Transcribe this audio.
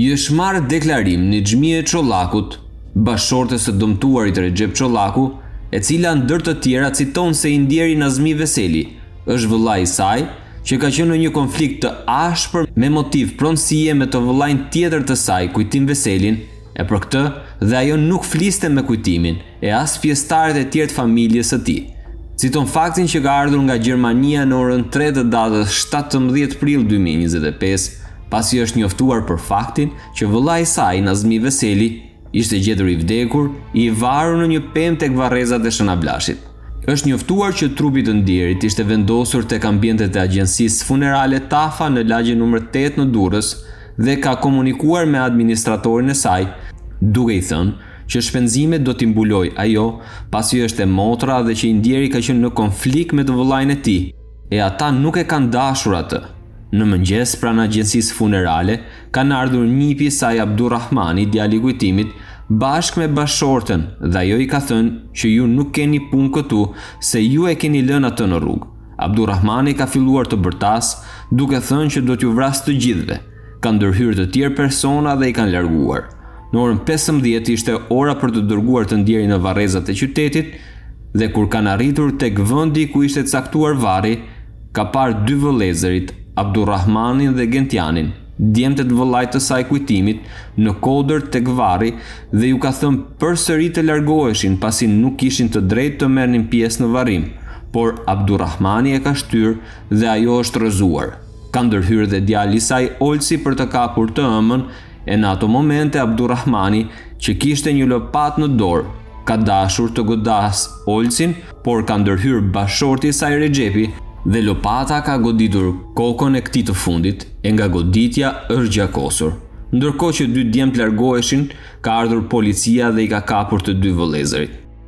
I është marrë deklarim në Xhmie Çollakut, bashkëshortes së dëmtuarit Recep Çollaku, e cila ndër të tjera citon se Indieri Nazmi Veseli është vëllai i saj, që ka qenë në një konflikt të ashpër me motiv pronësie me të vëllain tjetër të saj, Kujtim Veselin, e për këtë dhe ajo nuk fliste me Kujtimin e as pjesëtarët e tjerë të familjes së tij. Citon faktin që ka ardhur nga Gjermania në orën 3 të datës 17 prill 2025, pasi është njoftuar për faktin që vëllai i saj, Nazmi Veseli, ishte gjetur i vdekur, i varur në një pemë tek varrezat e Shënabllashit. Është njoftuar që trupi të Ndierit ishte vendosur tek ambientet e agjencisë funerale Tafa në lagjen nr. 8 në Durrës dhe ka komunikuar me administratorin e saj, duke i thënë që shpenzimet do t'i mbuloj ajo, pasi është e motra dhe që Indieri ka qenë në konflikt me të vëllain e tij, e ata nuk e kanë dashur atë. Në mëngjes pranë agjencisë funerale kanë ardhur nipi i saj Abdurrahmani, djali i Kujtimit, bashkë me bashkëshorten dhe ajo i ka thënë që ju nuk keni punë këtu, se ju e keni lënë atë në rrugë. Abdurrahmani ka filluar të bërtas, duke thënë që do t'ju vras të gjithëve. Ka ndërhyrë të tjerë persona dhe i kanë larguar. Në orën 15 ishte ora për të dërguar të Ndieri në varrezat e qytetit dhe kur kanë arritur tek vendi ku ishte caktuar varri, ka parë dy vëllezërit, Abdurrahmanin dhe Gentianin, djemtë të vëllait të saj Kujtimit, në kodër tek varri dhe ju ka thënë përsëri të largoheshin pasi nuk kishin të drejtë të merrnin pjesë në varrim, por Abdurrahmani e ka shtyr dhe ajo është rrëzuar. Ka ndërhyrë dhe djali i saj Olsi për të kapur të ëmën, e në ato momente Abdurrahmani, që kishte një lopat në dorë, ka dashur të godas Olsin, por ka ndërhyrë bashkëshorti i saj Rexhepi dhe lopata ka goditur kokën e këtij të fundit, e nga goditja është gjakosur. Ndërkohë që dy djemt largoheshin, ka ardhur policia dhe i ka kapur të dy vëllezërit.